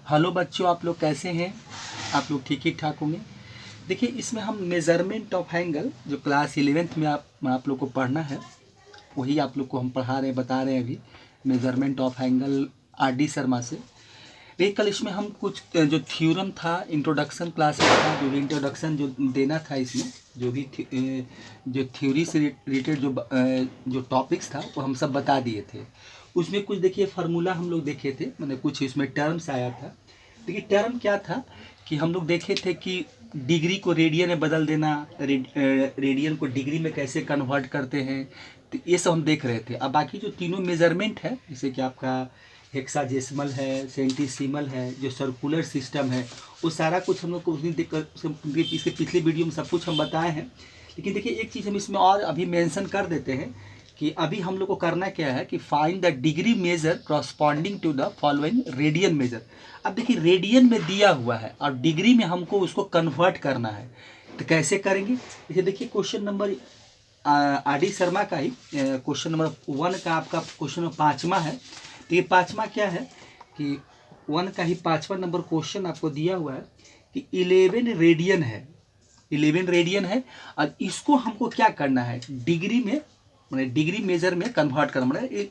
Hello बच्चों, आप लोग कैसे हैं? आप लोग ठीक ही ठाक होंगे। देखिए, इसमें हम मेज़रमेंट ऑफ एंगल जो क्लास 11th में आप लोग को पढ़ना है, वही आप लोग को हम पढ़ा रहे हैं, बता रहे हैं अभी। Measurement of angle RD Sharma से। एक कल इसमें हम कुछ जो थ्योरम था, इंट्रोडक्शन क्लास में था, जो भी इंट्रोडक्शन जो देना था इसमें, जो भी जो थ्योरी से रिलेटेड जो टॉपिक्स था वो हम सब बता दिए थे। उसमें कुछ देखिए फार्मूला हम लोग देखे थे, मैंने कुछ इसमें टर्म्स आया था। देखिए टर्म क्या था कि हम लोग देखे थे कि डिग्री को रेडियन में बदल देना, रेडियन को डिग्री में कैसे कन्वर्ट करते हैं, तो ये सब हम देख रहे थे। अब बाकी जो तीनों मेजरमेंट है, जैसे कि आपका हेक्साडेसिमल है, सेंटीसीमल है, जो सर्कुलर सिस्टम है, वो सारा कुछ हम लोग को उस दिन इसके पिछले वीडियो में सब कुछ हम बताए हैं। लेकिन देखिए एक चीज़ हम इसमें और अभी मेंशन कर देते हैं कि अभी हम लोग को करना क्या है कि find the degree measure corresponding to the following radian measure. अब देखिए रेडियन में दिया हुआ है और डिग्री में हमको उसको कन्वर्ट करना है, तो कैसे करेंगे? जैसे देखिए क्वेश्चन नंबर RD शर्मा का ही क्वेश्चन नंबर 1 का आपका क्वेश्चन नंबर 5वां है। तो ये 5वां क्या है कि 1 का ही 5वां नंबर क्वेश्चन आपको दिया हुआ है कि 11 रेडियन है, 11 रेडियन है, और इसको हमको क्या करना है, डिग्री में, मैंने डिग्री मेजर में कन्वर्ट करना। मैंने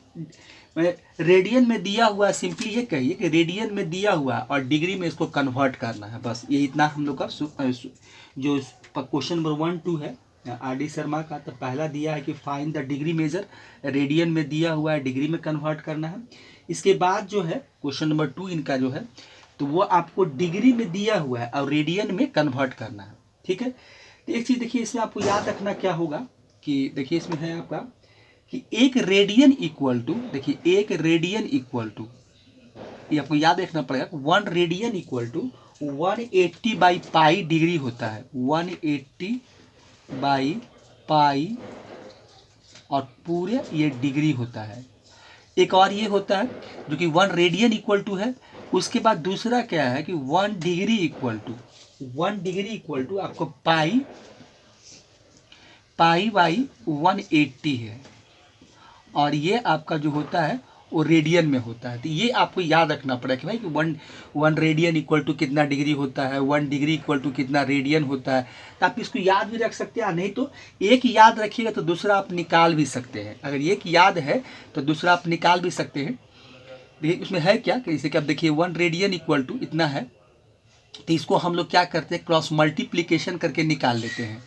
रेडियन में दिया हुआ, सिंपली ये कहिए कि रेडियन में दिया हुआ और डिग्री में इसको कन्वर्ट करना है, बस ये इतना हम लोग का जो क्वेश्चन नंबर 1 2 है RD शर्मा का। तो पहला दिया है कि find the degree measure, radian में दिया हुआ है, डिग्री में कन्वर्ट करना है। इसके बाद जो है क्वेश्चन नंबर 2 इनका जो है, तो वो आपको डिग्री में दिया हुआ है और रेडियन में कन्वर्ट करना है, ठीक है। तो एक चीज़ देखिए इसमें आपको याद रखना क्या होगा कि देखिए इसमें है आपका कि एक रेडियन इक्वल टू, देखिए एक रेडियन इक्वल टू, ये आपको याद रखना पड़ेगा, 1 radian equal to 180 by pi degree होता है, 180 बाई पाई, और पूरे ये डिग्री होता है। एक और ये होता है जो कि 1 रेडियन इक्वल टू है। उसके बाद दूसरा क्या है कि 1 degree equal to, 1 degree equal to आपको पाई बाई 180 है, और ये आपका जो होता है वो रेडियन में होता है। तो ये आपको याद रखना पड़ेगा कि भाई कि 1 रेडियन इक्वल टू कितना डिग्री होता है, 1 डिग्री इक्वल टू कितना रेडियन होता है। तो आप इसको याद भी रख सकते हैं, नहीं तो एक याद रखिएगा तो दूसरा आप निकाल भी सकते हैं। अगर एक याद है तो दूसरा आप निकाल भी सकते हैं। देखिए उसमें है क्या कि जैसे कि आप देखिए 1 रेडियन इक्वल टू इतना है, तो इसको हम लोग क्या करते हैं, क्रॉस मल्टीप्लीकेशन करके निकाल लेते हैं।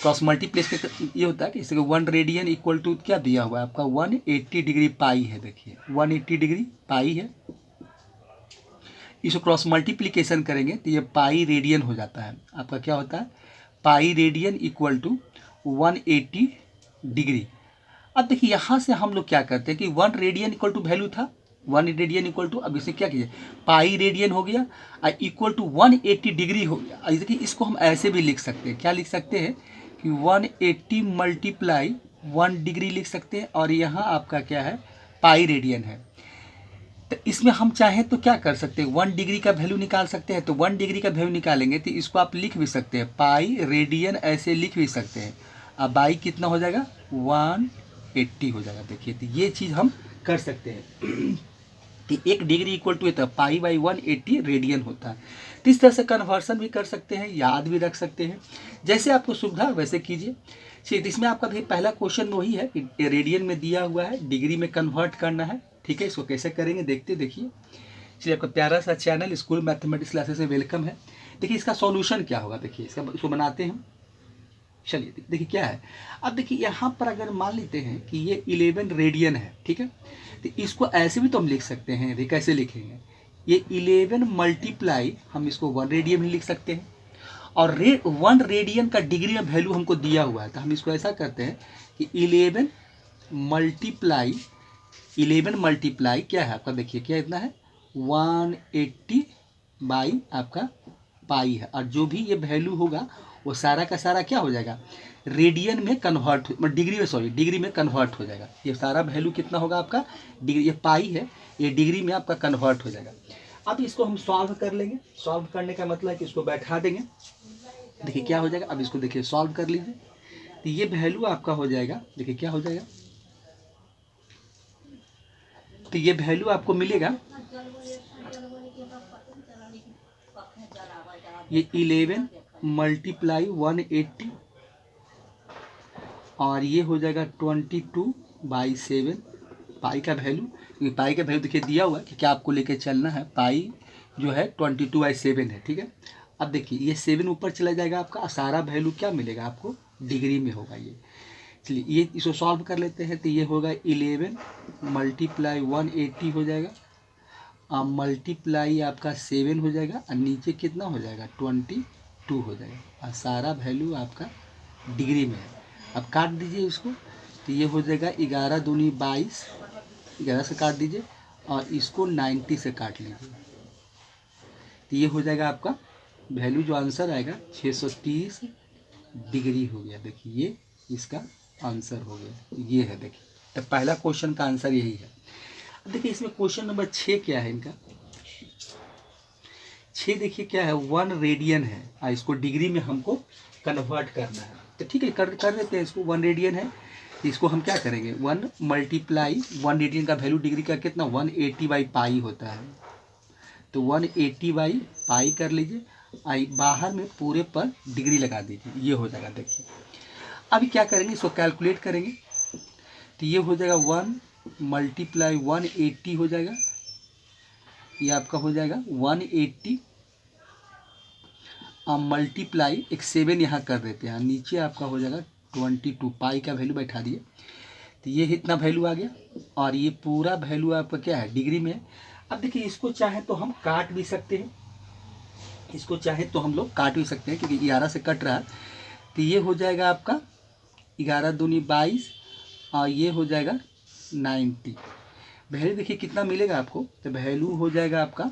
क्रॉस मल्टीप्लेस ये होता है कि इसके 1 रेडियन इक्वल टू क्या दिया हुआ है आपका 180 डिग्री पाई है। देखिए 180 डिग्री पाई है, इसको क्रॉस मल्टीप्लिकेशन करेंगे तो ये पाई रेडियन हो जाता है। आपका क्या होता है, pi radian equal to 180 degree. अब देखिए यहाँ से हम लोग क्या करते हैं कि 1 रेडियन इक्वल टू वैल्यू था, 1 रेडियन इक्वल टू, अब इसे क्या कीजिए, पाई रेडियन हो गया और इक्वल टू 180 डिग्री हो गया। देखिए इसको हम ऐसे भी लिख सकते हैं, क्या लिख सकते हैं कि 180 मल्टीप्लाई 1 डिग्री लिख सकते हैं, और यहाँ आपका क्या है, पाई रेडियन है। तो इसमें हम चाहें तो क्या कर सकते हैं, 1 डिग्री का वैल्यू निकाल सकते हैं। तो 1 डिग्री का वैल्यू निकालेंगे तो इसको आप लिख भी सकते हैं, पाई रेडियन ऐसे लिख भी सकते हैं। अब बाई कितना हो जाएगा, 180 हो जाएगा। देखिए तो ये चीज़ हम कर सकते हैं कि 1 डिग्री इक्वल टू है पाई बाई 180 रेडियन होता है। तो इस तरह से कन्वर्सन भी कर सकते हैं, याद भी रख सकते हैं, जैसे आपको सुविधा वैसे कीजिए। चलिए इसमें आपका भी पहला क्वेश्चन वही है कि रेडियन में दिया हुआ है, डिग्री में कन्वर्ट करना है, ठीक है। इसको कैसे करेंगे देखते देखिए। चलिए आपका प्यारा सा चैनल स्कूल मैथमेटिक्स क्लासेस में वेलकम है। देखिए इसका सॉल्यूशन क्या होगा, देखिए इसको बनाते हैं। चलिए देखिए क्या है, अब देखिए यहाँ पर अगर मान लेते हैं कि ये 11 रेडियन है, ठीक है, तो इसको ऐसे भी तो हम लिख सकते हैं। देखिए कैसे लिखेंगे, ये 11 मल्टीप्लाई, हम इसको 1 रेडियन ही लिख सकते हैं, और 1 रेडियन का डिग्री में वैल्यू हमको दिया हुआ है, तो हम इसको ऐसा करते हैं कि 11 मल्टीप्लाई क्या है आपका, देखिए क्या इतना है, 180 बाई आपका पाई है, और जो भी ये वैल्यू होगा वो सारा का सारा क्या हो जाएगा, रेडियन में कन्वर्ट, डिग्री में कन्वर्ट हो जाएगा। ये सारा वैल्यू कितना होगा आपका, डिग्री, ये पाई है, ये डिग्री में आपका कन्वर्ट हो जाएगा। अब इसको हम सॉल्व कर लेंगे। सॉल्व करने का मतलब है कि इसको बैठा देंगे, देखिए क्या हो जाएगा। अब इसको देखिए सॉल्व कर लीजिए, तो ये वैल्यू आपका हो जाएगा, देखिए क्या हो जाएगा, तो ये वैल्यू आपको मिलेगा ये 11 मल्टीप्लाई 180 और ये हो जाएगा 22/7 पाई का वैल्यू। क्योंकि पाई का वैल्यू देखिए दिया हुआ है कि क्या आपको लेके चलना है। पाई जो है 22/7 है, ठीक है। अब देखिए ये 7 ऊपर चला जाएगा आपका, सारा वैल्यू क्या मिलेगा आपको, डिग्री में होगा ये। चलिए ये इसको सॉल्व कर लेते हैं। तो ये होगा 11 मल्टीप्लाई 180 हो जाएगा, मल्टीप्लाई आपका 7 हो जाएगा और नीचे कितना हो जाएगा 22 हो जाएगा और सारा वैल्यू आपका डिग्री में है। अब काट दीजिए इसको। तो ये हो जाएगा 11 दूनी 22, 11 से काट दीजिए और इसको 90 से काट लीजिए। तो ये हो जाएगा आपका वैल्यू, जो आंसर आएगा 630 डिग्री हो गया। देखिए ये इसका आंसर हो गया, ये है। देखिए तो पहला क्वेश्चन का आंसर यही है। अब देखिए इसमें क्वेश्चन नंबर 6 क्या है इनका। 6 देखिए क्या है, 1 रेडियन है और इसको डिग्री में हमको कन्वर्ट करना है। तो ठीक है, कर देते हैं इसको। 1 रेडियन है, इसको हम क्या करेंगे, 1 मल्टीप्लाई 1 रेडियन का वैल्यू डिग्री का कितना 180/पाई होता है। तो 180/पाई कर लीजिए, आई बाहर में पूरे पर डिग्री लगा दीजिए, ये हो जाएगा। देखिए अभी क्या करेंगे, इसको कैलकुलेट करेंगे। तो ये हो जाएगा 1 मल्टीप्लाई 180 हो जाएगा, ये आपका हो जाएगा 180 मल्टीप्लाई एक 7 यहाँ कर देते हैं, नीचे आपका हो जाएगा 22, पाई का वैल्यू बैठा दिए। तो ये इतना वैल्यू आ गया और ये पूरा वैल्यू आपका क्या है, डिग्री में है। अब देखिए इसको चाहे तो हम काट भी सकते हैं, इसको चाहे तो हम लोग काट भी सकते हैं क्योंकि 11 से कट रहा है। तो ये हो जाएगा आपका 11 दूनी 22 और ये हो जाएगा 90। वैल्यू देखिए कितना मिलेगा आपको, तो वैल्यू हो जाएगा आपका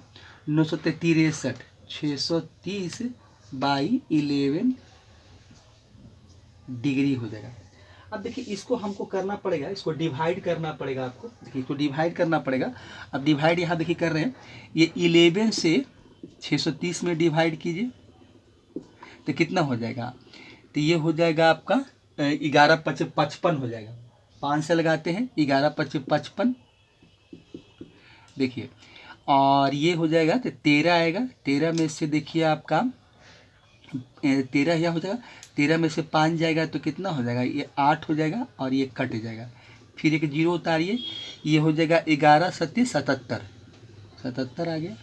963, 630/11 डिग्री हो जाएगा। अब देखिए इसको हमको करना पड़ेगा, इसको डिवाइड करना पड़ेगा आपको। देखिए इसको डिवाइड करना पड़ेगा। अब डिवाइड यहाँ देखिए कर रहे हैं, ये 11 से 630 में डिवाइड कीजिए तो कितना हो जाएगा। तो ये हो जाएगा आपका 11×5 = 55 हो जाएगा। 5 से लगाते हैं, 11×5 = 55। देखिए और ये हो जाएगा तो 13 आएगा। 13 में से देखिए आपका 13 यह हो जाएगा, 13 में से 5 जाएगा तो कितना हो जाएगा, ये 8 हो जाएगा और ये कट जाएगा। फिर एक 0 उतारिए, ये हो जाएगा 11 × 7 = 77 आ गया।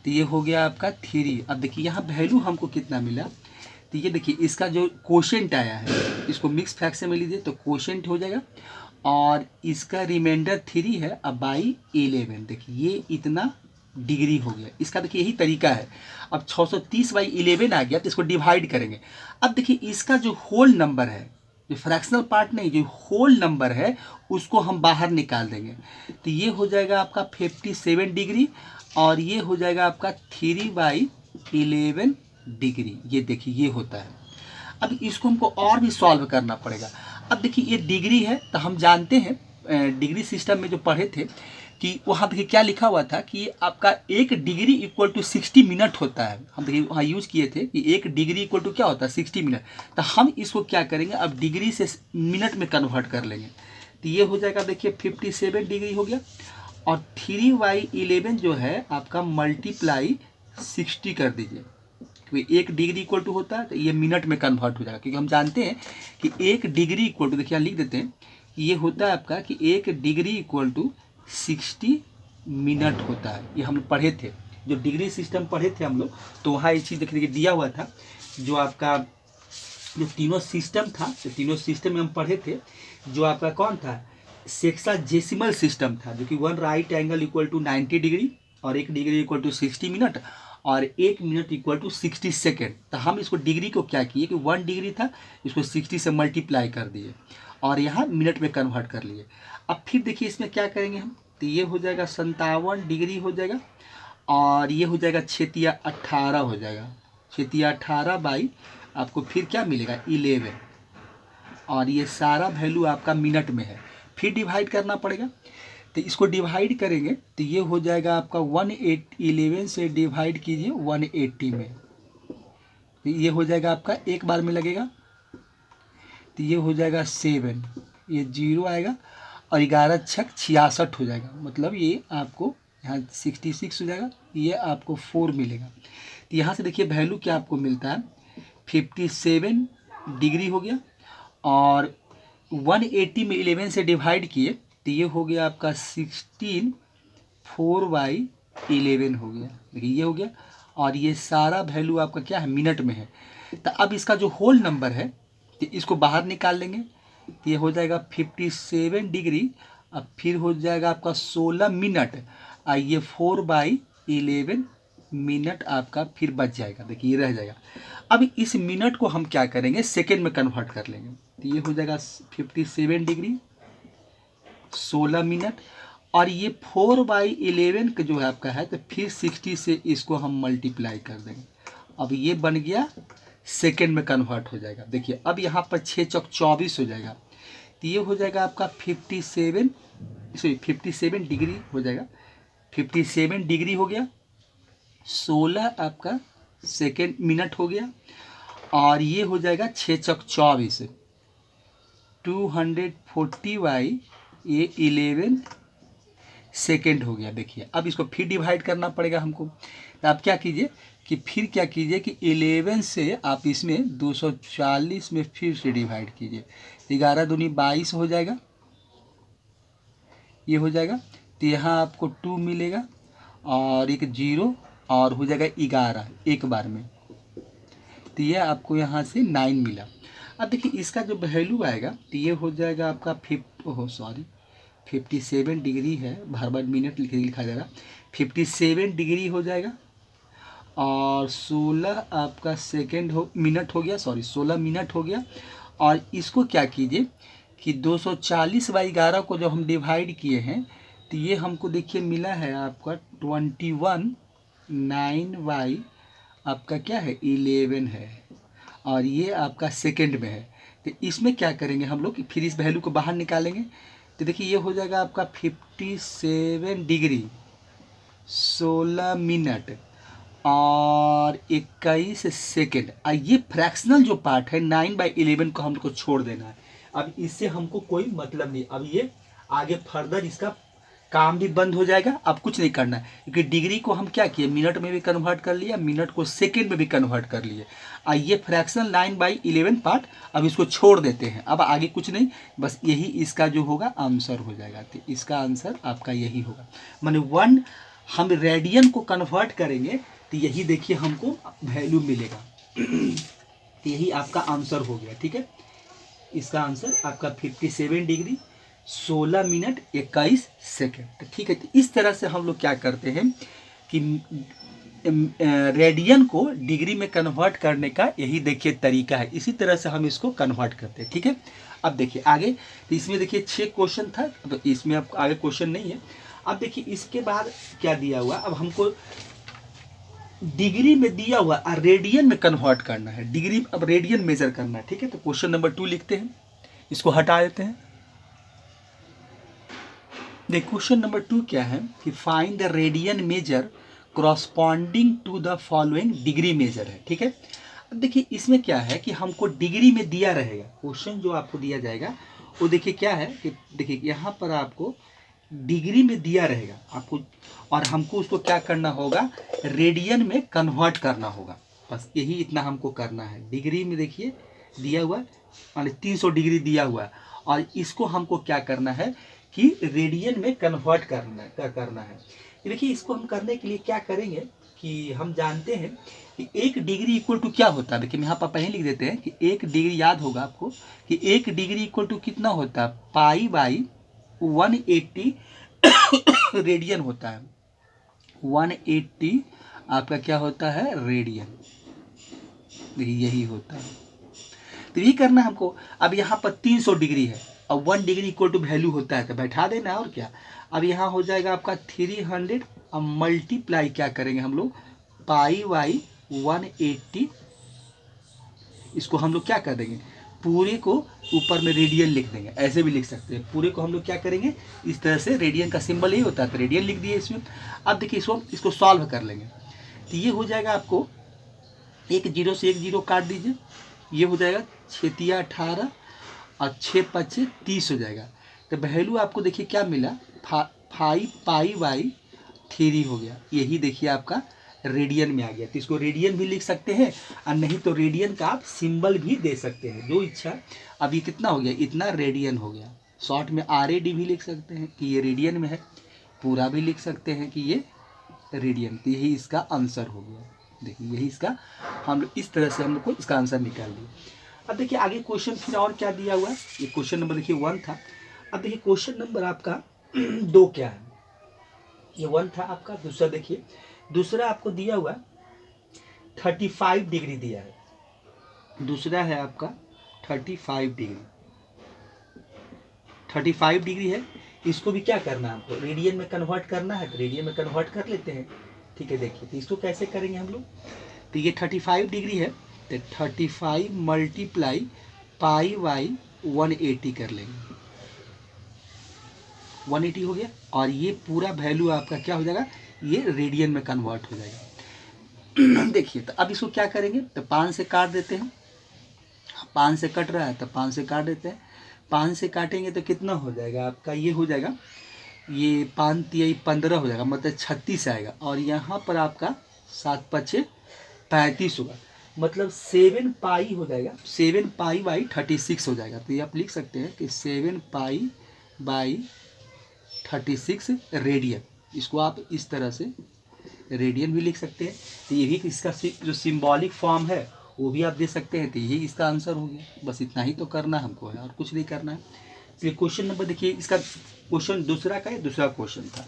तो ये हो गया आपका 3। अब देखिए यहाँ वैल्यू हमको कितना मिला। तो ये देखिए इसका जो कोशेंट आया है, इसको मिक्स फ्रैक्शन में लीजिए तो कोशेंट हो जाएगा और इसका रिमाइंडर 3 है। अब /11 देखिए ये इतना डिग्री हो गया। इसका देखिए यही तरीका है। अब 630/11 आ गया तो इसको डिवाइड करेंगे। अब देखिए इसका जो होल नंबर है, जो फ्रैक्शनल पार्ट नहीं, जो होल नंबर है उसको हम बाहर निकाल देंगे। तो ये हो जाएगा आपका 57 डिग्री और ये हो जाएगा आपका 3/11 डिग्री। ये देखिए ये होता है। अब इसको हमको और भी सॉल्व करना पड़ेगा। अब देखिए ये डिग्री है तो हम जानते हैं डिग्री सिस्टम में जो पढ़े थे कि वहाँ देखिए क्या लिखा हुआ था कि आपका 1 डिग्री = 60 मिनट होता है। हम देखिए वहाँ यूज़ किए थे कि 1 डिग्री = क्या होता है, 60 मिनट। तो हम इसको क्या करेंगे, अब डिग्री से मिनट में कन्वर्ट कर लेंगे। तो ये हो जाएगा देखिए 57 डिग्री हो गया और 3/11 जो है आपका मल्टीप्लाई 60 कर दीजिए, क्योंकि 1 डिग्री = होता है तो ये मिनट में कन्वर्ट हो जाएगा। क्योंकि हम जानते हैं कि 1 डिग्री = देखिए यहाँ लिख देते हैं कि ये होता है आपका कि 1 डिग्री = 60 मिनट होता है। ये हम लोग पढ़े थे, जो डिग्री सिस्टम पढ़े थे हम लोग, तो वहाँ ये चीज़ देखिए दिया हुआ था। जो आपका जो तीनों सिस्टम था, तो तीनों सिस्टम में हम पढ़े थे। जो आपका कौन था, सेक्साजेसिमल सिस्टम था, जो कि 1 राइट एंगल = 90 डिग्री और 1 डिग्री = 60 मिनट और 1 मिनट = 60 सेकेंड। तो हम इसको डिग्री को क्या किए कि 1 डिग्री था, इसको 60 से मल्टीप्लाई कर दिए और यहाँ मिनट में कन्वर्ट कर लिए। अब फिर देखिए इसमें क्या करेंगे हम, तो ये हो जाएगा 57 डिग्री हो जाएगा और ये हो जाएगा 6×18 हो जाएगा। 6×18 आपको फिर क्या मिलेगा 11 और ये सारा वैल्यू आपका मिनट में है। फिर डिवाइड करना पड़ेगा। तो इसको डिवाइड करेंगे तो ये हो जाएगा आपका 11 से डिवाइड कीजिए 180 में, तो ये हो जाएगा आपका एक बार में लगेगा। तो ये हो जाएगा 7, ये 0 आएगा और 11×6 = 66 हो जाएगा। मतलब ये आपको यहाँ 66 हो जाएगा, ये आपको 4 मिलेगा। तो यहाँ से देखिए वैल्यू क्या आपको मिलता है, 57 डिग्री हो गया, और 180 में 11 से डिवाइड किए तो ये हो गया आपका 16, 4/11 हो गया। देखिए ये हो गया, और ये सारा वैल्यू आपका क्या है, मिनट में है। तो अब इसका जो होल नंबर है तो इसको बाहर निकाल लेंगे, तो ये हो जाएगा 57 डिग्री, अब फिर हो जाएगा आपका 16 मिनट, और ये 4/11 मिनट आपका फिर बच जाएगा। देखिए ये रह जाएगा। अब इस मिनट को हम क्या करेंगे, सेकेंड में कन्वर्ट कर लेंगे, तो ये हो जाएगा 57 डिग्री 16 मिनट, और ये 4/11 का जो है आपका है, तो फिर 60 से इसको हम मल्टीप्लाई कर देंगे। अब ये बन गया सेकेंड में कन्वर्ट हो जाएगा। देखिए अब यहाँ पर 6 चौक 24 हो जाएगा, तो ये हो जाएगा आपका 57 डिग्री हो जाएगा, 57 डिग्री हो गया, 16 आपका सेकेंड मिनट हो गया, और ये हो जाएगा 6 चौक 24, 240/11 सेकेंड हो गया। देखिए अब इसको फिर डिवाइड करना पड़ेगा हमको, तो आप क्या कीजिए कि फिर क्या कीजिए कि 11 से आप इसमें 240 में फिर से डिवाइड कीजिए, 11 दूनी 22 हो जाएगा, ये हो जाएगा। तो यहाँ आपको 2 मिलेगा और एक 0, और हो जाएगा 11 एक बार में, तो ये आपको यहाँ से 9 मिला। अब देखिए इसका जो वैल्यू आएगा तो ये हो जाएगा आपका 57 डिग्री है, बार मिनट लिखा जाएगा, 57 डिग्री हो जाएगा, और 16 आपका सेकेंड मिनट हो गया, 16 मिनट हो गया। और इसको क्या कीजिए कि 240/11 को जब हम डिवाइड किए हैं तो ये हमको देखिए मिला है आपका 21/9 आपका क्या है 11 है, और ये आपका सेकेंड में है। तो इसमें क्या करेंगे हम लोग, फिर इस वैल्यू को बाहर निकालेंगे, तो देखिए ये हो जाएगा आपका 57 डिग्री 16 मिनट और 21 सेकेंड। ये फ्रैक्शनल जो पार्ट है 9/11 को हमको छोड़ देना है। अब इससे हमको कोई मतलब नहीं, अब ये आगे फर्दर इसका काम भी बंद हो जाएगा, अब कुछ नहीं करना है, क्योंकि डिग्री को हम क्या किए, मिनट में भी कन्वर्ट कर लिया, मिनट को सेकेंड में भी कन्वर्ट कर लिए। ये फ्रैक्शनल 9/11 पार्ट अब इसको छोड़ देते हैं, अब आगे कुछ नहीं, बस यही इसका जो होगा आंसर हो जाएगा। तो इसका आंसर आपका यही होगा, माने 1 हम रेडियन को कन्वर्ट करेंगे तो यही देखिए हमको वैल्यू मिलेगा। तो यही आपका आंसर हो गया, ठीक है। इसका आंसर आपका 57 डिग्री 16 मिनट 21 सेकेंड, ठीक है। तो इस तरह से हम लोग क्या करते हैं कि रेडियन को डिग्री में कन्वर्ट करने का यही देखिए तरीका है, इसी तरह से हम इसको कन्वर्ट करते हैं, ठीक है। अब देखिए आगे, तो इसमें देखिए 6 क्वेश्चन था, तो इसमें अब आगे क्वेश्चन नहीं है। अब देखिए इसके बाद क्या दिया हुआ, अब हमको डिग्री में दिया हुआ और रेडियन में कन्वर्ट करना है, डिग्री अब रेडियन मेजर करना है, ठीक है। तो क्वेश्चन नंबर 2 लिखते हैं, इसको हटा देते हैं। देखिए क्वेश्चन नंबर 2 क्या है कि find the radian measure corresponding to the following degree measure है, ठीक है। अब देखिए इसमें क्या है कि हमको डिग्री में दिया रहेगा, क्वेश्चन जो आपको दिया जाएगा वो देखिए क्या है कि देखिए यहाँ पर आपको डिग्री में दिया रहेगा आपको, और हमको उसको क्या करना होगा, रेडियन में कन्वर्ट करना होगा, बस यही इतना हमको करना है। डिग्री में देखिए दिया हुआ माने 300 डिग्री दिया हुआ है, और इसको हमको क्या करना है कि रेडियन में कन्वर्ट करना है। देखिए इसको हम करने के लिए क्या करेंगे कि हम जानते हैं कि 1 डिग्री इक्वल टू क्या होता है। देखिए यहाँ पर पहले लिख देते हैं कि 1 डिग्री, याद होगा आपको कि 1 डिग्री इक्वल टू कितना होता है, π/180 रेडियन होता है। 180 आपका क्या होता है, रेडियन, देखिए यही होता है। तो यही करना हमको। अब यहाँ पर 300 डिग्री है और 1 डिग्री इक्वल टू वैल्यू होता है, तो बैठा देना और क्या। अब यहाँ हो जाएगा आपका 300, अब मल्टीप्लाई क्या करेंगे हम लोग, π/180, इसको हम लोग क्या कर देंगे, पूरे को ऊपर में रेडियन लिख देंगे, ऐसे भी लिख सकते हैं। पूरे को हम लोग क्या करेंगे, इस तरह से, रेडियन का सिंबल यही होता है तो रेडियन लिख दिए इसमें। अब देखिए इसको सॉल्व कर लेंगे, तो ये हो जाएगा आपको, एक 0 से एक 0 काट दीजिए, ये हो जाएगा 6 × 18 और 6 × 5 = 30 हो जाएगा। तो वैल्यू आपको देखिए क्या मिला, 5π/180 3 हो गया। यही देखिए आपका रेडियन में आ गया। तो इसको रेडियन भी लिख सकते हैं और नहीं तो रेडियन का आप सिंबल भी दे सकते हैं, जो इच्छा। अब ये कितना हो गया, इतना रेडियन हो गया। शॉर्ट में RAD भी लिख सकते हैं कि ये रेडियन में है, पूरा भी लिख सकते हैं कि ये रेडियन। तो यही इसका आंसर हो गया। देखिए यही इसका, हम लोग इस तरह से हम लोग को इसका आंसर निकाल दिया। अब देखिए आगे क्वेश्चन फिर और क्या दिया हुआ है। ये क्वेश्चन नंबर देखिए 1 था। अब देखिए क्वेश्चन नंबर आपका 2 क्या है। ये 1 था आपका। दूसरा देखिए, दूसरा आपको दिया हुआ 35 डिग्री दिया है। दूसरा है आपका 35 डिग्री। 35 डिग्री है। इसको भी क्या करना है, हमको रेडियन में कन्वर्ट करना है। तो रेडियन में कन्वर्ट कर लेते हैं। ठीक है, देखिए तो इसको कैसे करेंगे हम लोग। तो ये 35 डिग्री है, तो 35 मल्टीप्लाई पाई बाई 180 कर लेंगे। 180 हो गया। और ये पूरा वैल्यू आपका क्या हो जाएगा, ये रेडियन में कन्वर्ट हो जाएगा। देखिए तो अब इसको क्या करेंगे, तो 5 से काट देते हैं। 5 से कट रहा है तो 5 से काट देते हैं। 5 से काटेंगे तो कितना हो जाएगा आपका, ये हो जाएगा, ये 5 तिहाई 15 हो जाएगा, मतलब 36 आएगा। और यहाँ पर आपका 7 पचे 35 होगा, मतलब 7 पाई हो जाएगा। 7 पाई बाई 36 हो जाएगा। तो ये आप लिख सकते हैं कि 7 पाई बाई 36 रेडियन। इसको आप इस तरह से रेडियन भी लिख सकते हैं। तो ये भी इसका जो सिंबॉलिक फॉर्म है वो भी आप दे सकते हैं। तो यही इसका आंसर हो गया। बस इतना ही तो करना हमको है, और कुछ नहीं करना है। इसलिए क्वेश्चन नंबर देखिए, इसका क्वेश्चन दूसरा का है, दूसरा क्वेश्चन था।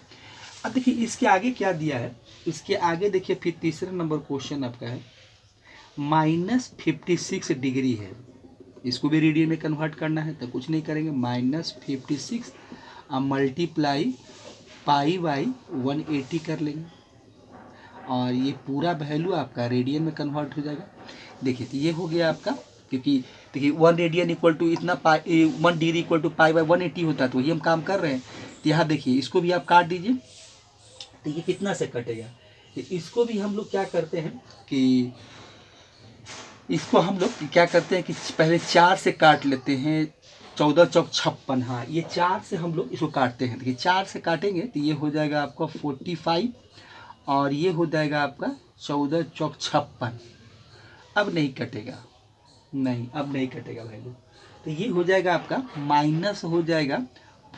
अब देखिए इसके आगे क्या दिया है। इसके आगे देखिए फिर तीसरा नंबर क्वेश्चन आपका है -56 डिग्री है। इसको भी रेडियन में कन्वर्ट करना है। तो कुछ नहीं करेंगे, -56 मल्टीप्लाई पाई बाई 180 कर लेंगे। और ये पूरा वैल्यू आपका रेडियन में कन्वर्ट हो जाएगा। देखिए तो ये हो गया आपका, क्योंकि देखिए 1 रेडियन इक्वल टू इतना 1 degree equal to pi by 180 होता है। तो वही हम काम कर रहे हैं। तो यहाँ देखिए इसको भी आप काट दीजिए। तो ये कितना से कटेगा, तो इसको भी हम लोग क्या करते हैं कि इसको हम लोग क्या करते हैं कि पहले 4 से काट लेते हैं। 14 चौक 56, हाँ ये 4 से हम लोग इसको काटते हैं। देखिए 4 से काटेंगे तो ये हो जाएगा आपका 45, और ये हो जाएगा आपका 14 चौक 56। अब नहीं कटेगा, नहीं अब नहीं कटेगा वैल्यू। तो ये हो जाएगा आपका माइनस हो जाएगा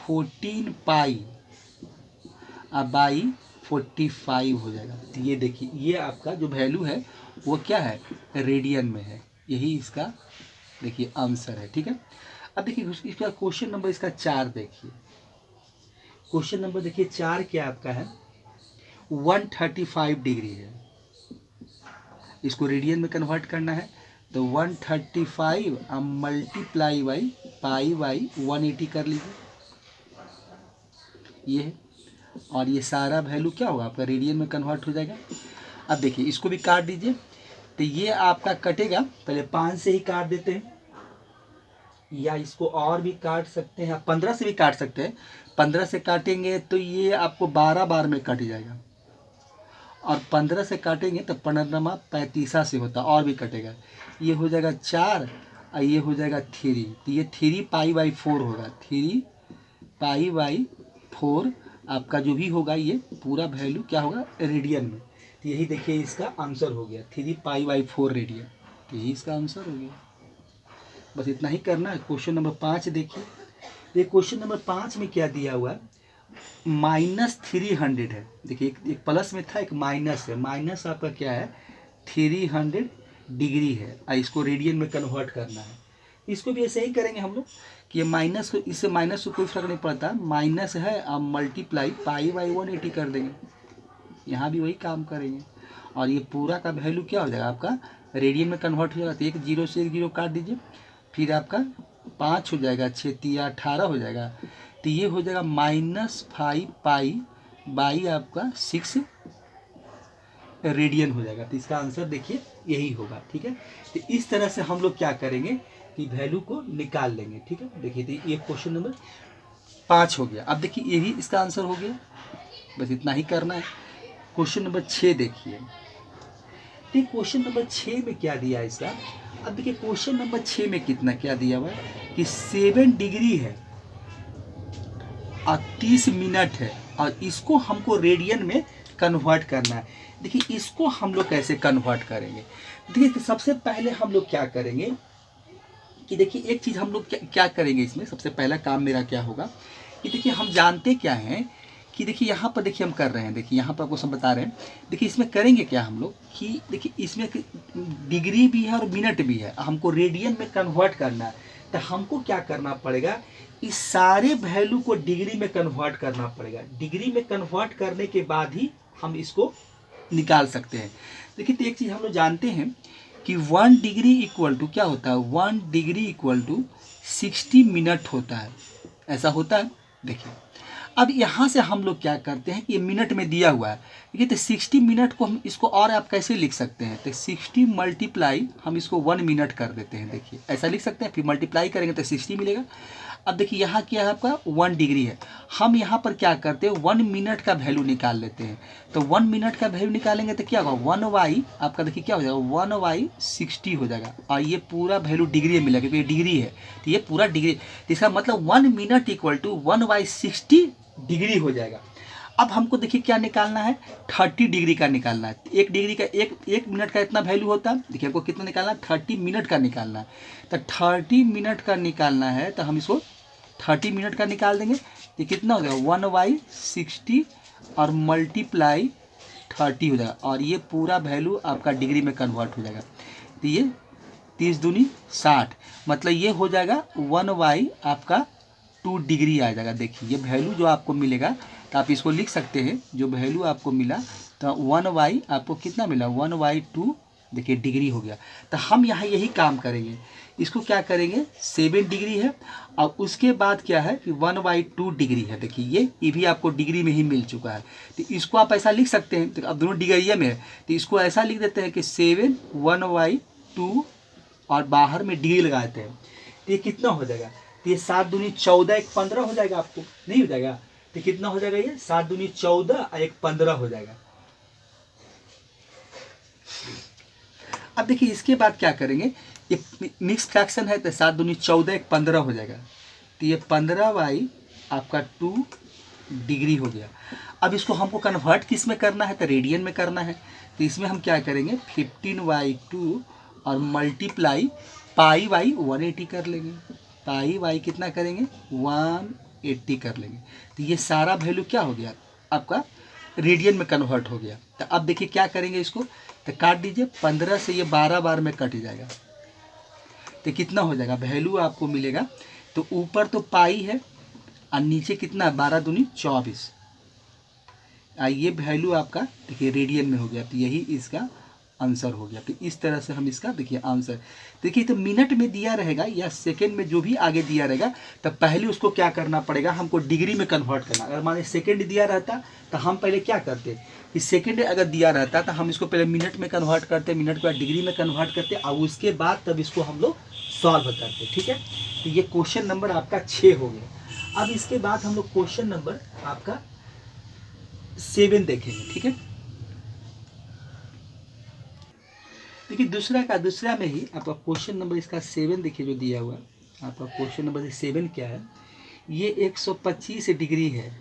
14 पाई बाई 45 हो जाएगा। तो ये देखिए ये आपका जो वैल्यू है वो क्या है, रेडियन में है। यही इसका देखिए आंसर है। ठीक है, अब देखिए इसका क्वेश्चन नंबर इसका 4 देखिए। क्वेश्चन नंबर देखिए 4 क्या आपका है, 135 डिग्री है। इसको रेडियन में कन्वर्ट करना है। तो 135 मल्टीप्लाई बाई पाई बाई 180 कर लीजिए, ये है। और ये सारा वैल्यू क्या होगा आपका, रेडियन में कन्वर्ट हो जाएगा। अब देखिए इसको भी काट दीजिए। तो ये आपका कटेगा, पहले 5 से ही काट देते हैं, या इसको और भी काट सकते हैं, 15 से भी काट सकते हैं। 15 से काटेंगे तो ये आपको 12 बार में कट जाएगा। और 15 से काटेंगे तो 15 35 से होता, और भी कटेगा। ये हो जाएगा 4 और ये हो जाएगा 3। तो ये 3 पाई बाई 4 होगा। 3 पाई बाई 4 आपका जो भी होगा, ये पूरा वैल्यू क्या होगा, रेडियन में। तो यही देखिए इसका आंसर हो गया, 3 पाई बाई 4 रेडियन। तो यही इसका आंसर हो गया। बस इतना ही करना है। क्वेश्चन नंबर 5 देखिए। ये क्वेश्चन नंबर 5 में क्या दिया हुआ है, -300 है। देखिए एक प्लस में था, एक माइनस है। माइनस आपका क्या है, 300 डिग्री है। और इसको रेडियन में कन्वर्ट करना है। इसको भी ऐसे ही करेंगे हम लोग कि ये माइनस को, इससे माइनस को कोई फर्क नहीं पड़ता। माइनस है, अब मल्टीप्लाई पाई बाई 180 कर देंगे। यहाँ भी वही काम करेंगे। और ये पूरा का वैल्यू क्या हो जाएगा आपका, रेडियन में कन्वर्ट हो जाएगा। तो एक 0 से 1 0 काट दीजिए, फिर आपका 5 हो जाएगा, 6 3 18 हो जाएगा। तो ये हो जाएगा -5 पाई बाई आपका 6 रेडियन हो जाएगा। तो इसका आंसर देखिए यही होगा। ठीक है, तो इस तरह से हम लोग क्या करेंगे कि वैल्यू को निकाल लेंगे। ठीक है, देखिए तो ये क्वेश्चन नंबर 5 हो गया। अब देखिए यही इसका आंसर हो गया। बस इतना ही करना है। क्वेश्चन नंबर 6 देखिए। तो क्वेश्चन नंबर 6 में क्या दिया है इसका। अब देखिए क्वेश्चन नंबर 6 में कितना क्या दिया हुआ है कि 7 डिग्री है और 30 मिनट है। और इसको हमको रेडियन में कन्वर्ट करना है। देखिए इसको हम लोग कैसे कन्वर्ट करेंगे, देखिए तो सबसे पहले हम लोग क्या करेंगे कि देखिए एक चीज़ हम लोग क्या करेंगे इसमें, सबसे पहला काम मेरा क्या होगा कि देखिए हम जानते क्या हैं कि देखिए यहाँ पर देखिए हम कर रहे हैं, देखिए यहाँ पर आपको सब बता रहे हैं। देखिए इसमें करेंगे क्या हम लोग कि देखिए इसमें डिग्री भी है और मिनट भी है, हमको रेडियन में कन्वर्ट करना है। तो हमको क्या करना पड़ेगा, इस सारे वैल्यू को डिग्री में कन्वर्ट करना पड़ेगा। डिग्री में कन्वर्ट करने के बाद ही हम इसको निकाल सकते हैं। देखिए तो एक चीज़ हम लोग जानते हैं कि 1 डिग्री इक्वल टू क्या होता है, 1 डिग्री इक्वल टू 60 मिनट होता है, ऐसा होता है। देखिए अब यहाँ से हम लोग क्या करते हैं कि ये मिनट में दिया हुआ है, देखिए तो 60 मिनट को हम इसको और आप कैसे लिख सकते हैं, तो 60 मल्टीप्लाई हम इसको 1 मिनट कर देते हैं। देखिए ऐसा लिख सकते हैं, फिर मल्टीप्लाई करेंगे तो 60 मिलेगा। अब देखिए यहाँ क्या है आपका 1 डिग्री है, हम यहाँ पर क्या करते हैं 1 मिनट का वैल्यू निकाल लेते हैं। तो 1 मिनट का वैल्यू निकालेंगे तो क्या होगा 1y आपका देखिए क्या हो जाएगा 1y 60 हो जाएगा, और ये पूरा वैल्यू डिग्री में मिलेगा क्योंकि ये डिग्री है, तो ये पूरा डिग्री, तो इसका मतलब 1 मिनट इक्वल टू 1/60 डिग्री हो जाएगा। अब हमको देखिए क्या निकालना है, 30 डिग्री का निकालना है। एक डिग्री का एक मिनट का इतना वैल्यू होता है, देखिए हमको कितना निकालना है 30 मिनट का निकालना है। तो 30 मिनट का निकालना है तो हम इसको 30 मिनट का निकाल देंगे, तो कितना हो जाएगा 1/60 और मल्टीप्लाई 30 हो जाएगा, और ये पूरा वैल्यू आपका डिग्री में कन्वर्ट हो जाएगा। तो ये 30 दूनी 60, मतलब ये हो जाएगा 1 आपका 2 डिग्री आ जाएगा। देखिए ये वैल्यू जो आपको मिलेगा तो आप इसको लिख सकते हैं, जो वैल्यू आपको मिला तो 1 आपको कितना मिला 1/2 देखिए डिग्री हो गया। तो हम यहाँ यही काम करेंगे, इसको क्या करेंगे 7 डिग्री है, और उसके बाद क्या है कि 1/2 डिग्री है। देखिए ये भी आपको डिग्री में ही मिल चुका है, तो इसको आप ऐसा लिख सकते हैं। तो अब दोनों डिग्री में है तो इसको ऐसा लिख देते हैं कि 7 1/2 और बाहर में डिग्री लगाते हैं, तो ये कितना हो जाएगा, तो ये 7 दूनी 14 1 15 हो जाएगा, आपको नहीं हो जाएगा, तो कितना हो जाएगा ये 7 दूनी 14 और 1 15 हो जाएगा। अब देखिए इसके बाद क्या करेंगे, ये मिक्स फ्रैक्शन है तो 7 दूनी 14 1 15 हो जाएगा, तो ये 15 आपका 2 डिग्री हो गया। अब इसको हमको कन्वर्ट किस में करना है, तो रेडियन में करना है। तो इसमें हम क्या करेंगे 15/2 और मल्टीप्लाई π/180 कर लेंगे, π कितना करेंगे 180 कर लेंगे। तो ये सारा वैल्यू क्या हो गया आपका रेडियन में कन्वर्ट हो गया। तो अब देखिए क्या करेंगे इसको, तो काट दीजिए, 15 से ये 12 बार में कट जाएगा, तो कितना हो जाएगा वैल्यू आपको मिलेगा। तो ऊपर तो पाई है और नीचे कितना 12 दूनी 24, ये वैल्यू आपका देखिए रेडियन में हो गया, तो यही इसका आंसर हो गया। तो इस तरह से हम इसका देखिए आंसर देखिए, तो मिनट में दिया रहेगा या सेकंड में जो भी आगे दिया रहेगा, तो पहले उसको क्या करना पड़ेगा हमको डिग्री में कन्वर्ट करना। अगर मान सेकंड दिया रहता तो हम पहले क्या करते कि सेकंड अगर दिया रहता तो हम इसको पहले मिनट में कन्वर्ट करते, मिनट के बाद डिग्री में कन्वर्ट करते, और उसके बाद तब इसको हम लोग सॉल्व करते। ठीक है, तो ये क्वेश्चन नंबर आपका 6 हो गया। अब इसके बाद हम लोग क्वेश्चन नंबर आपका 7 देखेंगे। ठीक है, देखिए दूसरा में ही आपका क्वेश्चन नंबर इसका 7 देखिए जो दिया हुआ है आपका क्वेश्चन नंबर 7 क्या है, ये 125 डिग्री है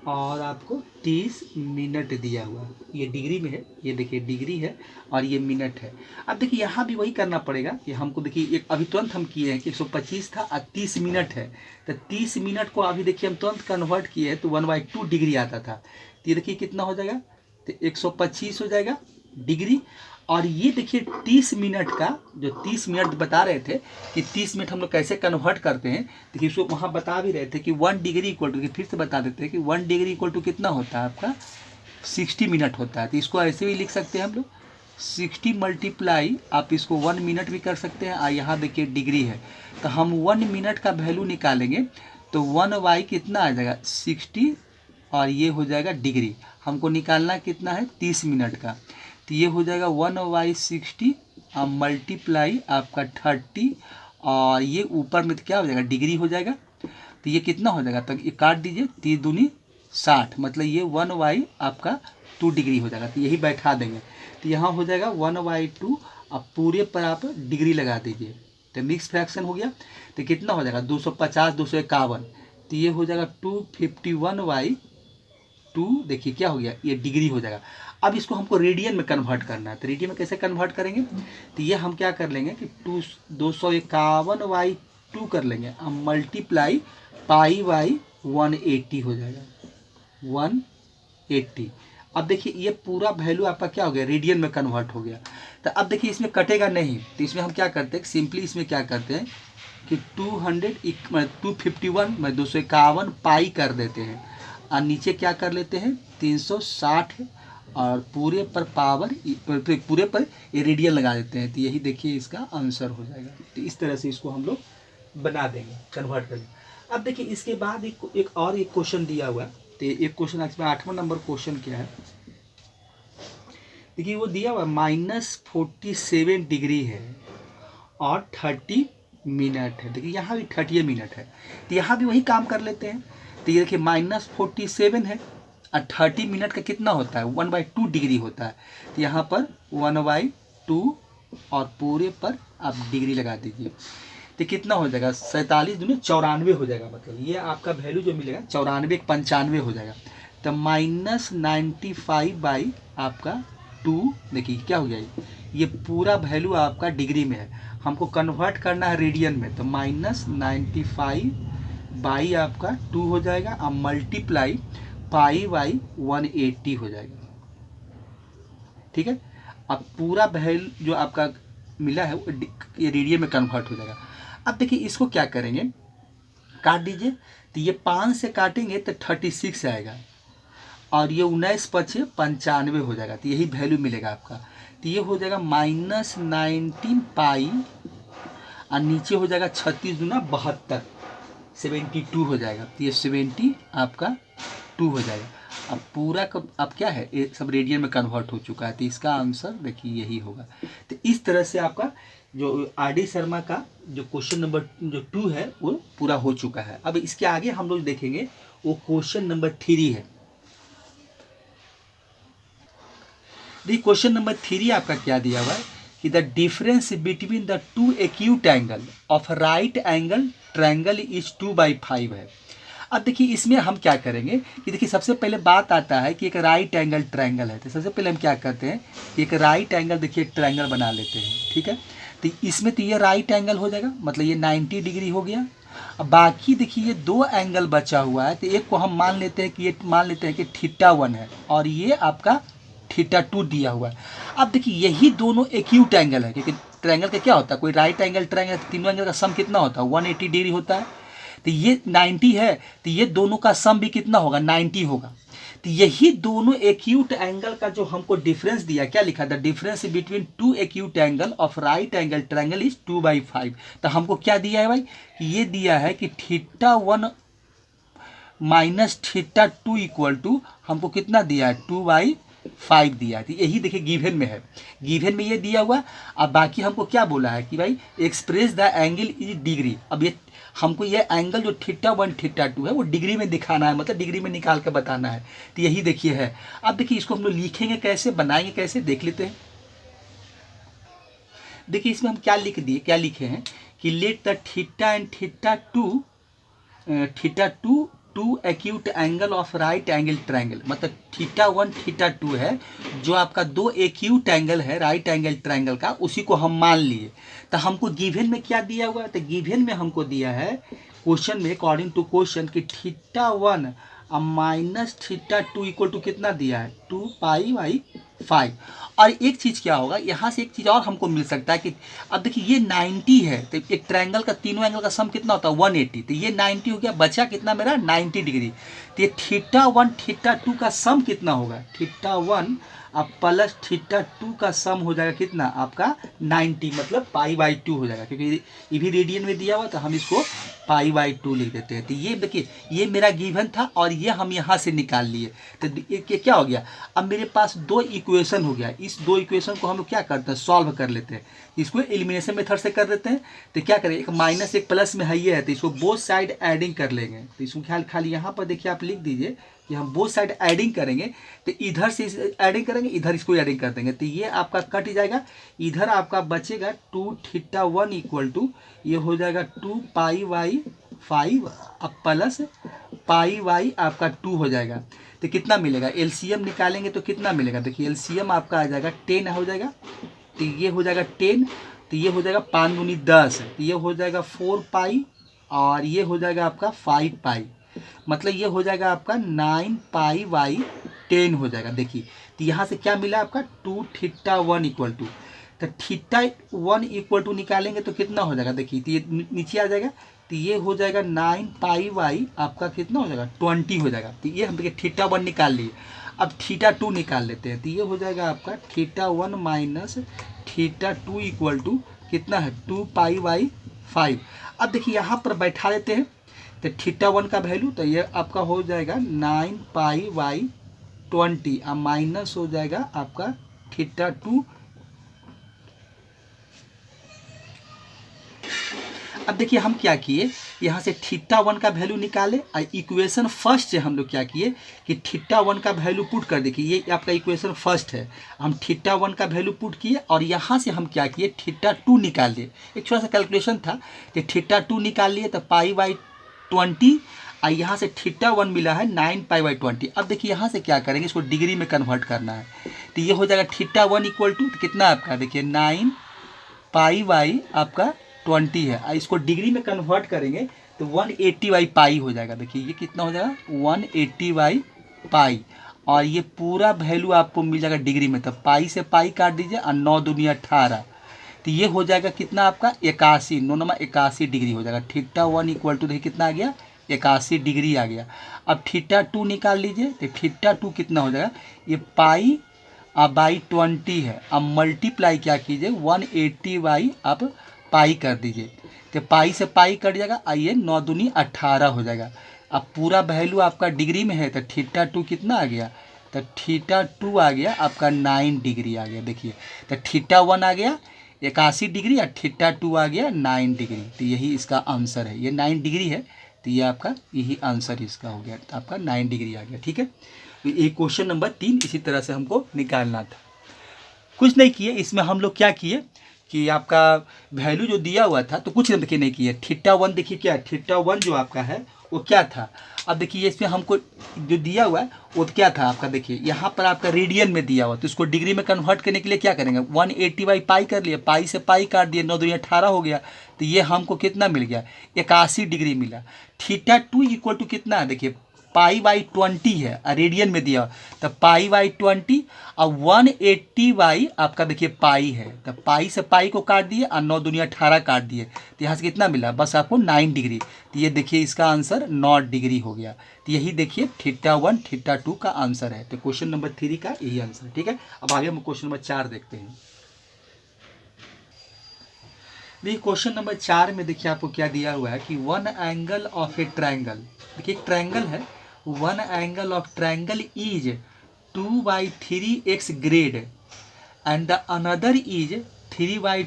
और आपको 30 मिनट दिया हुआ है। ये डिग्री में है, ये देखिए डिग्री है और ये मिनट है। अब देखिए यहाँ भी वही करना पड़ेगा कि हमको देखिए एक अभी तुरंत हम किए हैं कि 125 था और 30 मिनट है, तो 30 मिनट को अभी देखिए हम तुरंत कन्वर्ट किए हैं तो 1/2 डिग्री आता था। तो ये देखिए कितना हो जाएगा, तो 125 हो जाएगा डिग्री, और ये देखिए 30 मिनट का जो 30 मिनट बता रहे थे कि 30 मिनट हम लोग कैसे कन्वर्ट करते हैं, देखिए इसको वहाँ बता भी रहे थे कि 1 डिग्री इक्वल टू, फिर से बता देते हैं कि 1 डिग्री इक्वल टू कितना होता है आपका 60 मिनट होता है। तो इसको ऐसे भी लिख सकते हैं हम लोग 60 मल्टीप्लाई, आप इसको 1 मिनट भी कर सकते हैं, और यहाँ देखिए डिग्री है तो हम 1 मिनट का वैल्यू निकालेंगे तो 1 कितना आ जाएगा 60, और ये हो जाएगा डिग्री। हमको निकालना कितना है 30 मिनट का, तो ये हो जाएगा 1/60 और मल्टीप्लाई आपका 30, और ये ऊपर में तो क्या हो जाएगा डिग्री हो जाएगा, तो ये कितना हो जाएगा, तो ये काट दीजिए 30 दूनी 60, मतलब ये 1 आपका 2 डिग्री हो जाएगा। तो यही बैठा देंगे, तो यहाँ हो जाएगा 1/2, अब पूरे पर आप डिग्री लगा दीजिए, तो मिक्स फ्रैक्शन हो गया। तो कितना हो जाएगा 250 251, तो ये हो जाएगा 251/60 2 देखिए क्या हो गया, ये डिग्री हो जाएगा। अब इसको हमको रेडियन में कन्वर्ट करना है, तो रेडियन में कैसे कन्वर्ट करेंगे, तो ये हम क्या कर लेंगे कि 251/2 कर लेंगे, अब मल्टीप्लाई पाई बाई 180 हो जाएगा, 180। अब देखिए ये पूरा वैल्यू आपका क्या हो गया, रेडियन में कन्वर्ट हो गया। तो अब देखिए इसमें कटेगा नहीं, तो इसमें हम क्या करते हैं, सिंपली इसमें क्या करते हैं कि 251 में 251 पाई कर देते हैं, और नीचे क्या कर लेते हैं 360, और पूरे पर पावर पूरे पर ये रेडियन लगा देते हैं, तो यही देखिए इसका आंसर हो जाएगा। तो इस तरह से इसको हम लोग बना देंगे, कन्वर्ट कर देंगे। अब देखिए इसके बाद एक और एक क्वेश्चन दिया हुआ है, तो एक क्वेश्चन इसमें 8वां नंबर क्वेश्चन क्या है, देखिए वो दिया हुआ -47 डिग्री है और 30 मिनट है। देखिए यहाँ भी 30 मिनट है, तो यहाँ भी वही काम कर लेते हैं। तो ये देखिए -47 है और 30 मिनट का कितना होता है, 1/2 डिग्री होता है। तो यहाँ पर 1/2 और पूरे पर आप डिग्री लगा दीजिए, तो कितना हो जाएगा 47 दूनी 94 हो जाएगा। मतलब ये आपका वैल्यू जो मिलेगा 94 95 हो जाएगा। तो -95 बाई आपका 2, देखिए क्या हो गया, ये पूरा वैल्यू आपका डिग्री में है, हमको कन्वर्ट करना है रेडियन में। तो -95 बाई आपका 2 हो जाएगा, अब मल्टीप्लाई पाई बाई 180 हो जाएगा। ठीक है, अब पूरा वैल्यू जो आपका मिला है वो ये रेडियन में कन्वर्ट हो जाएगा। अब देखिए इसको क्या करेंगे, काट दीजिए, तो ये 5 से काटेंगे तो 36 आएगा, और ये 19 पचे 95 हो जाएगा, तो यही वैल्यू मिलेगा आपका। तो ये हो जाएगा -19 पाई, और नीचे हो जाएगा 36 दूना 72, 72 हो जाएगा। तो ये 70 आपका 2 हो जाएगा। अब पूरा अब क्या है, ये सब रेडियन में कन्वर्ट हो चुका है, तो इसका आंसर देखिए यही होगा। तो इस तरह से आपका जो RD शर्मा का जो क्वेश्चन नंबर जो 2 है वो पूरा हो चुका है। अब इसके आगे हम लोग देखेंगे वो क्वेश्चन नंबर 3 है। देखिए क्वेश्चन नंबर 3 आपका क्या दिया हुआ है कि the difference between the 2 acute angle of right angle triangle is 2/5 है। अब देखिए इसमें हम क्या करेंगे कि देखिए सबसे पहले बात आता है कि एक राइट एंगल ट्रायंगल है, तो सबसे पहले हम क्या करते हैं कि एक राइट एंगल देखिए ट्रायंगल बना लेते हैं। ठीक है, तो इसमें तो ये राइट एंगल हो जाएगा, मतलब ये 90 डिग्री हो गया। अब बाकी देखिए ये 2 एंगल बचा हुआ है, तो एक को हम मान लेते हैं कि ये मान लेते हैं कि θ1 है, और ये आपका θ2 दिया हुआ है। अब देखिए यही दोनों एक्यूट एंगल है, क्योंकि ट्रायंगल का क्या होता है, कोई राइट एंगल ट्रायंगल तीनों एंगल का सम कितना होता है 180 डिग्री होता है। तो ये 90 है, तो ये दोनों का सम भी कितना होगा 90 होगा। तो यही दोनों एक्यूट एंगल का जो हमको डिफरेंस दिया, क्या लिखा था, difference between 2 acute angle of right angle triangle is 2/5। तो हमको क्या दिया है भाई, ये दिया है कि θ1 माइनस θ2 इक्वल टू हमको कितना दिया है 2/5 दिया है। यही देखिए गिवन में है, गिवन में ये दिया हुआ। अब बाकी हमको क्या बोला है कि भाई express the angle is degree. अब ये हमको ये एंगल जो θ1 θ2 है वो डिग्री में दिखाना है, मतलब डिग्री में निकाल के बताना है। तो यही देखिए है। अब देखिए इसको हम लोग लिखेंगे कैसे, बनाएंगे कैसे, देख लेते हैं। देखिए इसमें हम क्या लिख दिए, क्या लिखे हैं कि let the θ and θ2 two acute angle of right angle triangle, मतलब θ1 θ2 है जो आपका 2 एक्यूट एंगल है राइट एंगल ट्रायंगल का, उसी को हम मान लिए। तो हमको गिवन में क्या दिया हुआ है, तो गिवन में हमको दिया है क्वेश्चन में अकॉर्डिंग टू क्वेश्चन कि θ1 माइनस θ2 इक्वल टू कितना दिया है 2π/5। और एक चीज़ क्या होगा, यहाँ से एक चीज़ और हमको मिल सकता है कि अब देखिए ये 90 है, तो एक ट्रायंगल का तीनों एंगल का सम कितना होता है 180, तो ये 90 हो गया, बचा कितना मेरा 90 डिग्री। तो ये θ1 θ2 का सम कितना होगा, θ1 अब प्लस θ2 का सम हो जाएगा कितना आपका 90, मतलब π/2 हो जाएगा, क्योंकि ये भी रेडियन में दिया हुआ, तो हम इसको π/2 लिख देते हैं। तो ये देखिए ये मेरा गिवन था और ये हम यहाँ से निकाल लिए। तो ये क्या हो गया, अब मेरे पास 2 इक्वेशन हो गया। इस 2 इक्वेशन को हम लोग क्या करते हैं, सॉल्व कर लेते हैं। इसको एलिमिनेशन मेथड से कर देते हैं। तो क्या करें, एक माइनस एक प्लस में है ये है, तो इसको बोथ साइड एडिंग कर लेंगे। तो इसको खाली यहाँ पर देखिए आप लिख दीजिए कि हम बोथ साइड एडिंग करेंगे। तो इधर से एडिंग करेंगे, इधर इसको एडिंग कर देंगे, तो ये आपका कट जाएगा। इधर आपका बचेगा 2θ1 इक्वल टू ये हो जाएगा 2π/5 5 अब प्लस पाई वाई आपका 2 हो जाएगा। तो कितना मिलेगा, एलसीएम निकालेंगे तो कितना मिलेगा, देखिए एलसीएम आपका आ जाएगा 10 हो जाएगा, तो ये हो जाएगा 10, तो ये हो जाएगा 5 दूनी 10, तो ये हो जाएगा 4 पाई और ये हो जाएगा आपका 5 पाई, मतलब ये हो जाएगा आपका 9 पाई बाई 10 हो जाएगा। देखिए तो यहाँ से क्या मिला आपका 2 थीटा 1 इक्वल टू, तो थीटा 1 इक्वल टू निकालेंगे तो कितना हो जाएगा, देखिए तो ये नीचे आ जाएगा, तो ये हो जाएगा 9 पाई बाई आपका कितना हो जाएगा 20 हो जाएगा। तो ये हम देखिए थीटा 1 निकाल लिए, अब थीटा 2 निकाल लेते हैं, तो ये हो जाएगा आपका theta 1 minus theta 2 equal to कितना है 2 पाई बाई 5। अब देखिए यहाँ पर बैठा देते हैं, तो थीटा 1 का वैल्यू तो ये आपका हो जाएगा 9 पाई बाई 20 अब माइनस हो जाएगा आपका थीटा 2। अब देखिए हम क्या किए, यहाँ से थीटा 1 का वैल्यू निकाले और इक्वेशन फर्स्ट से हम लोग क्या किए कि थीटा 1 का वैल्यू पुट कर, देखिए ये आपका इक्वेशन फर्स्ट है, हम थीटा 1 का वैल्यू पुट किए और यहाँ से हम क्या किए थीटा 2 निकाल लिए। एक छोटा सा कैलकुलेशन था कि थीटा 2 निकाल लिए तो पाई बाई 20 और यहाँ से थीटा 1 मिला है 9 पाई बाई 20। अब देखिए यहाँ से क्या करेंगे, इसको डिग्री में कन्वर्ट करना है, तो ये हो जाएगा थीटा 1 इक्वल टू कितना आपका देखिए 9 पाई बाई आपका 20 है, और इसको डिग्री में कन्वर्ट करेंगे तो 180 बाई पाई हो जाएगा। देखिए ये कितना हो जाएगा 180 बाई पाई, और ये पूरा वैल्यू आपको मिल जाएगा डिग्री में, तो पाई से पाई काट दीजिए और 9 दूनी 18, तो ये हो जाएगा कितना आपका 81, 9 नंबर 81 डिग्री हो जाएगा। थीटा 1 इक्वल टू देखिए कितना आ गया 81 डिग्री आ गया। अब थीटा 2 निकाल लीजिए, तो थीटा 2 कितना हो जाएगा, ये पाई अब बाई 20 है, अब मल्टीप्लाई क्या कीजिए 180 बाई अब पाई कर दीजिए, तो पाई से पाई कट जाएगा, आइए 9 दूनी 18 हो जाएगा। अब पूरा वैल्यू आपका डिग्री में है, तो थीटा 2 कितना आ गया, तो थीटा 2 आ गया आपका 9 डिग्री आ गया। देखिए तो थीटा 1 आ गया 81 डिग्री और थीटा 2 आ गया 9 डिग्री, तो यही इसका आंसर है, ये 9 डिग्री है, तो ये आपका यही आंसर इसका हो गया, तो आपका 9 डिग्री आ गया। ठीक है, तो ये क्वेश्चन नंबर 3 इसी तरह से हमको निकालना था। कुछ नहीं किए, इसमें हम लोग क्या किए कि आपका वैल्यू जो दिया हुआ था तो कुछ देखिए नहीं किए, थीटा 1 देखिए क्या है, थीटा 1 जो आपका है वो क्या था। अब देखिए इसमें हमको जो दिया हुआ है वो क्या था आपका, देखिए यहाँ पर आपका रेडियन में दिया हुआ, तो इसको डिग्री में कन्वर्ट करने के लिए क्या करेंगे 180 बाई पाई कर लिए, पाई से पाई काट दिए, 9 दूनी 18 हो गया, तो ये हमको कितना मिल गया 81 डिग्री मिला। थीटा 2 इक्वल टू कितना है, देखिए पाई बाई 20 है रेडियन में दिया, तो पाई बाई 20 और 180 बाई आपका देखिए पाई है, तो पाई से पाई को काट दिए और 9 दूनी 18 काट दिए, तो यहाँ से कितना मिला बस आपको 9 डिग्री, तो ये देखिए इसका आंसर 9 डिग्री हो गया। तो यही देखिए थीटा 1 थीटा 2 का आंसर है, तो क्वेश्चन नंबर 3 का यही आंसर है। ठीक है, अब आगे हम क्वेश्चन नंबर 4 देखते हैं। देखिए क्वेश्चन नंबर 4 में देखिए आपको क्या दिया हुआ है कि one angle of A triangle, देखिए एक ट्रायंगल है, one angle of triangle is 2/3x grade and the another is 3/2